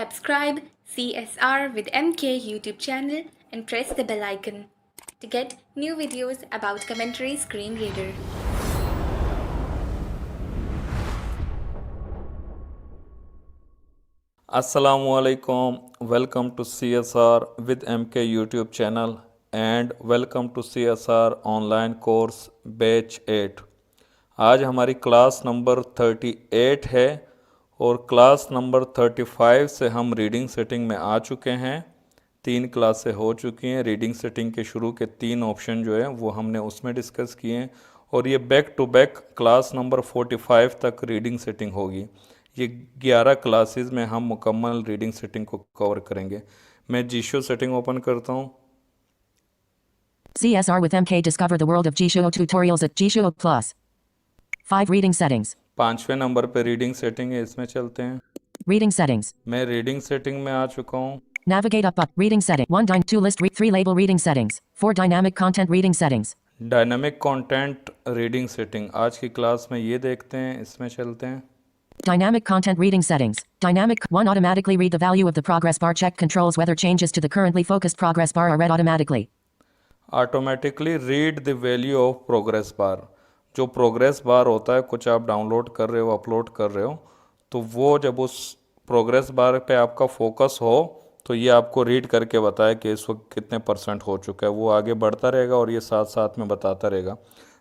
Subscribe CSR with MK YouTube channel and press the bell icon to get new videos about Commentary Screen Reader. Assalamualaikum. Welcome to CSR with MK YouTube channel and welcome to CSR online course batch 8। आज हमारी class number 38 है और class number 35 से हम reading setting में आ चुके हैं। 3 क्लासें हो चुकी हैं। रीडिंग सेटिंग के शुरू के 3 ऑप्शन जो है वो हमने उसमें डिस्कस किए हैं और ये back to back class number 45 तक रीडिंग सेटिंग होगी। ये 11 क्लासेस में हम मुकम्मल रीडिंग सेटिंग को कवर करेंगे। मैं जीशो सेटिंग ओपन करता हूँ। CSR with MK discover the world of Jisho tutorials at Jisho Plus. 5 reading settings. 5वें नंबर पे रीडिंग सेटिंग है, इसमें चलते हैं। Reading settings. मैं रीडिंग सेटिंग में आ चुका हूँ। Navigate up. Reading setting. 2 list 3 label reading settings. 4 dynamic content reading settings. Dynamic content reading setting आज की क्लास में ये देखते हैं, इसमें चलते हैं। Dynamic content reading settings. Dynamic 1 automatically read the value of the progress bar. Check controls whether changes to the currently focused progress bar are read automatically. Automatically read the value of progress bar. जो progress bar होता है, कुछ आप download कर रहे हो, upload कर रहे हो, तो वो जब उस प्रोग्रेस बार पे आपका फोकस हो तो ये आपको रीड करके बताए कि इस वक्त कितने % हो चुका है। वो आगे बढ़ता रहेगा और ये साथ साथ में बताता रहेगा।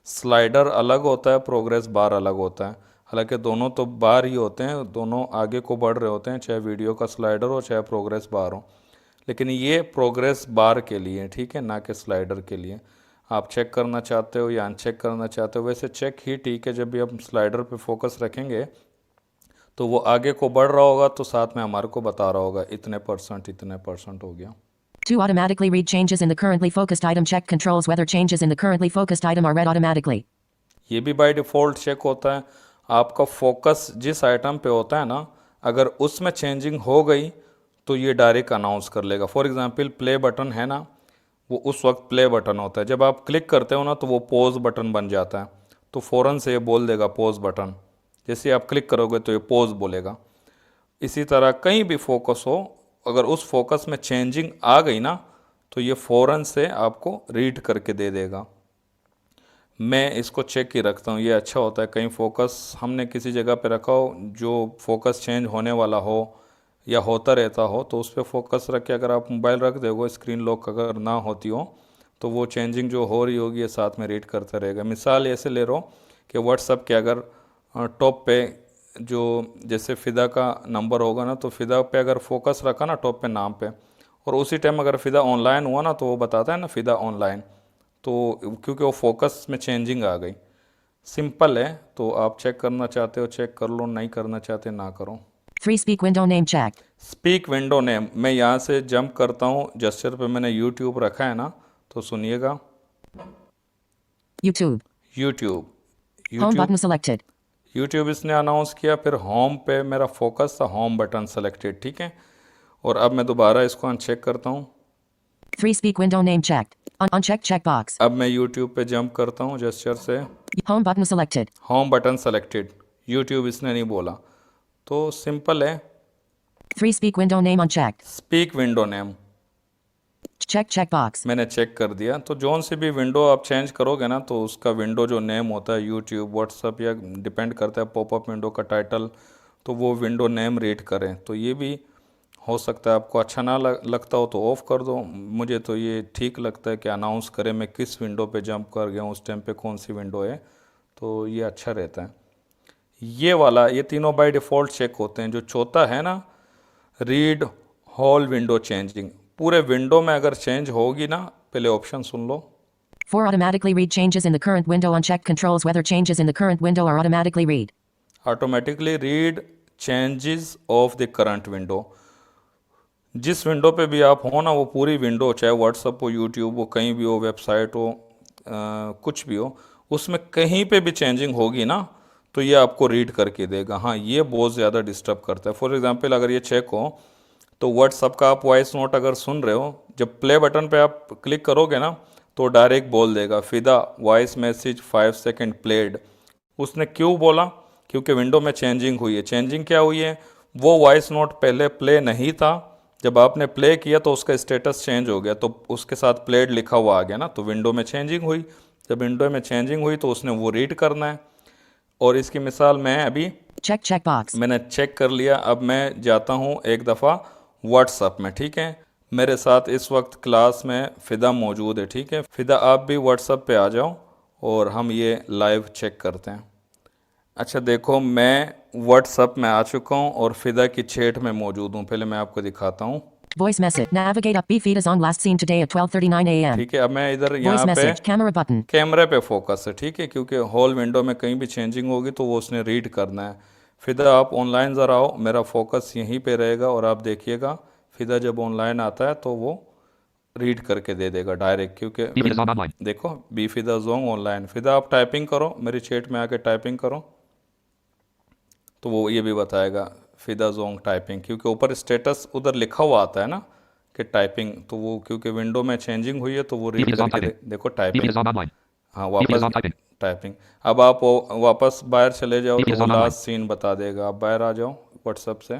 स्लाइडर अलग होता है, प्रोग्रेस बार अलग होता है। हालांकि दोनों तो बार ही होते हैं, दोनों आगे को बढ़ रहे होते हैं, चाहे वीडियो का स्लाइडर हो चाहे प्रोग्रेस बार हो, लेकिन ये प्रोग्रेस बार के लिए, ठीक है, ना कि स्लाइडर के लिए। आप चेक करना चाहते हो या अनचेक करना चाहते हो, वैसे चेक ही ठीक है। जब भी हम स्लाइडर पे फोकस रखेंगे तो वो आगे को बढ़ रहा होगा तो साथ में हमारे को बता रहा होगा इतने % हो गया। 2 automatically read changes in the currently focused item. Check controls whether changes in the currently focused item are read automatically. ये भी बाय डिफ़ॉल्ट चेक होता है। आपका फोकस जिस आइटम पे होता है ना, अगर उसमें चेंजिंग हो गई तो ये डायरेक्ट अनाउंस कर लेगा। फॉर एग्जांपल प्ले बटन है ना, वो उस वक्त प्ले बटन होता है। जब आप क्लिक करते हो ना तो वो पॉज बटन बन जाता है, तो फ़ौरन से ये बोल देगा पॉज बटन। जैसे आप क्लिक करोगे तो ये पॉज बोलेगा। इसी तरह कहीं भी फोकस हो, अगर उस फोकस में चेंजिंग आ गई ना तो ये फ़ौरन से आपको रीड करके दे देगा। मैं इसको चेक ही रखता हूँ, ये अच्छा होता है। कहीं फोकस हमने किसी जगह पे रखा हो जो फोकस चेंज होने वाला हो या होता रहता हो, तो उस पर फोकस रख के अगर आप मोबाइल रख दोगे, स्क्रीन लॉक अगर ना होती हो, तो वो चेंजिंग जो हो रही होगी ये साथ में रीड करता रहेगा। मिसाल ऐसे ले रहा हूँ कि व्हाट्सअप के अगर टॉप पे जो जैसे फ़िदा का नंबर होगा ना, तो फ़िदा पे अगर फोकस रखा ना टॉप पे नाम पे, और उसी टाइम अगर फ़िदा ऑनलाइन हुआ ना तो वो बताता है ना फ़िदा ऑनलाइन, तो क्योंकि वो फोकस में चेंजिंग आ गई। सिंपल है, तो आप चेक करना चाहते हो चेक कर लो, नहीं करना चाहते ना करो। 3 speak window name check. Speak window name, मैं यहाँ से जंप करता हूँ। जेस्चर पे मैंने यूट्यूब रखा है ना, तो सुनिएगा। YouTube. YouTube Home button selected. YouTube इसने अनाउंस किया, फिर होम पे मेरा फोकस था, होम बटन सेलेक्टेड, ठीक है। और अब मैं दोबारा इसको अनचेक करता हूँ। 3 speak window name checked. Unchecked checkbox. अब मैं यूट्यूब पे जंप करता हूँ जेस्चर से। Home button selected. Home button selected, YouTube इसने नहीं बोला, तो सिंपल है। 3 speak window name unchecked. Speak window name Check checkbox. मैंने चेक कर दिया। तो जौन सी भी विंडो आप चेंज करोगे ना, तो उसका विंडो जो नेम होता है, यूट्यूब, व्हाट्सअप, या डिपेंड करता है पॉपअप विंडो का टाइटल, तो वो विंडो नेम रीड करें। तो ये भी हो सकता है आपको अच्छा ना लगता हो तो ऑफ़ कर दो। मुझे तो ये ठीक लगता है कि अनाउंस करें मैं किस विंडो पे जंप कर गया हूँ, उस टाइम पे कौन सी विंडो है, तो ये अच्छा रहता है। ये वाला, ये तीनों बाय डिफ़ॉल्ट चेक होते हैं। जो चौथा है ना, रीड होल विंडो चेंजिंग, पूरे विंडो में अगर चेंज होगी ना, पहले option soon low. 4 automatically read changes in the current window. Uncheck controls whether changes in the current window are automatically read. Automatically read changes of the current window. जिस window पे भी आप हो ना, वो पूरी विंडो, चाहे व्हाट्सअप हो, यूट्यूब हो, कहीं भी हो, वेबसाइट हो, कुछ भी हो, उसमें कहीं पे भी चेंजिंग होगी ना तो ये आपको रीड करके देगा। हाँ, ये बहुत ज़्यादा डिस्टर्ब करता है। फॉर एग्जांपल अगर ये चेक हो तो व्हाट्सअप का आप वॉइस नोट अगर सुन रहे हो, जब प्ले बटन पे आप क्लिक करोगे ना तो डायरेक्ट बोल देगा Fida voice message 5 second played. उसने क्यों बोला? क्योंकि विंडो में चेंजिंग हुई है। चेंजिंग क्या हुई है? वो वॉइस नोट पहले प्ले नहीं था, जब आपने प्ले किया तो उसका स्टेटस चेंज हो गया, तो उसके साथ प्लेड लिखा हुआ आ गया ना, तो विंडो में चेंजिंग हुई। जब विंडो में चेंजिंग हुई तो उसने वो रीड करना है। और इसकी मिसाल मैं अभी Check box. मैंने चेक कर लिया। अब मैं जाता हूँ एक दफ़ा व्हाट्सअप में, ठीक है। मेरे साथ इस वक्त क्लास में फ़िदा मौजूद है, ठीक है। फ़िदा आप भी व्हाट्सअप पे आ जाओ और हम ये लाइव चेक करते हैं। अच्छा देखो, मैं व्हाट्सअप में आ चुका हूँ और फ़िदा की चैट में मौजूद हूँ। पहले मैं आपको दिखाता हूँ, Voice message. Navigate up. B feed is on. Last seen today at 12:39 a.m. ठीक है। अब मैं इधर Voice यहाँ पे message. Camera button. कैमरे पे फोकस है, ठीक है, क्योंकि होल विंडो में कहीं भी चेंजिंग होगी तो वो उसने रीड करना है। फ़िदा आप ऑनलाइन ज़रा आओ, मेरा फोकस यहीं पे रहेगा और आप देखिएगा फ़िदा जब ऑनलाइन आता है तो वो रीड करके दे देगा डायरेक्ट, क्योंकि Is on online. देखो B Fida Jong online. Fida आप टाइपिंग करो, मेरी चैट में आके टाइपिंग करो तो वो ये भी बताएगा फ़िदा जोंग टाइपिंग, क्योंकि ऊपर स्टेटस उधर लिखा हुआ आता है ना कि टाइपिंग, तो वो क्योंकि विंडो में चेंजिंग हुई है तो वो रीड is on करके typing. देखो BP typing. is on online. हाँ BP is वापस on typing. टाइपिंग। अब आप वापस बाहर चले जाओ BP तो is वो on online. लास्ट सीन बता देगा। आप बाहर आ जाओ व्हाट्सएप से,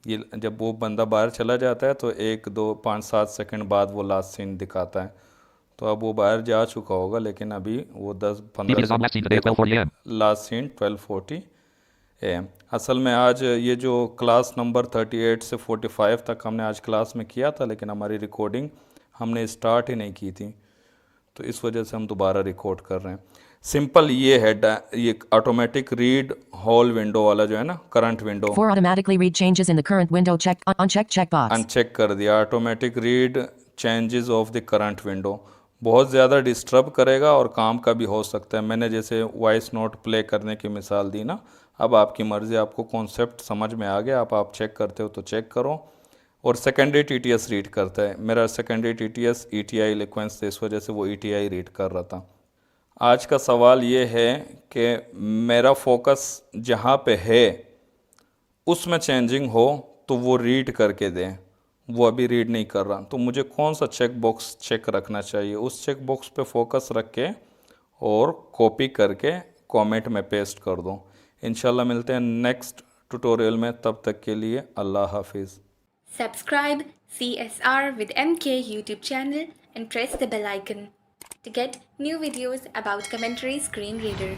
ये जब वो बंदा बाहर चला जाता है तो 1 2 5 7 सेकंड बाद वो लास्ट सीन दिखाता है। तो अब वो बाहर जा चुका होगा, लेकिन अभी वो 10 BP is on 15 last seen today at 12:40 a.m. Last seen 12:40 AM। असल में आज ये जो क्लास नंबर 38 से 45 तक हमने आज क्लास में किया था, लेकिन हमारी रिकॉर्डिंग हमने स्टार्ट ही नहीं की थी, तो इस वजह से हम दोबारा रिकॉर्ड कर रहे हैं। सिंपल ये है ये ऑटोमेटिक रीड होल विंडो वाला जो है ना, current window 4 automatically read changes in the current window. Check uncheck checkbox. Uncheck कर दिया। Automatic read changes of the current window बहुत ज़्यादा डिस्टर्ब करेगा और काम का भी हो सकता है। मैंने जैसे वॉइस नोट प्ले करने की मिसाल दी ना, अब आपकी मर्ज़ी, आपको कॉन्सेप्ट समझ में आ गया। आप चेक करते हो तो चेक करो। और सेकेंडरी टीटीएस रीड करता है, मेरा सेकेंडरी टीटीएस ईटीआई इक्वेंस, इस वजह से वो ईटीआई रीड कर रहा था। आज का सवाल ये है कि मेरा फोकस जहाँ पे है उसमें चेंजिंग हो तो वो रीड करके दें, वो अभी रीड नहीं कर रहा, तो मुझे कौन सा चेक बॉक्स चेक रखना चाहिए? उस चेक बॉक्स पे फोकस रख के और कॉपी करके कमेंट में पेस्ट कर दो। इंशाल्लाह मिलते हैं नेक्स्ट ट्यूटोरियल में, तब तक के लिए अल्लाह हाफिज़। Subscribe CSR with MK YouTube channel and press the bell icon to get new videos about Commentary Screen Reader.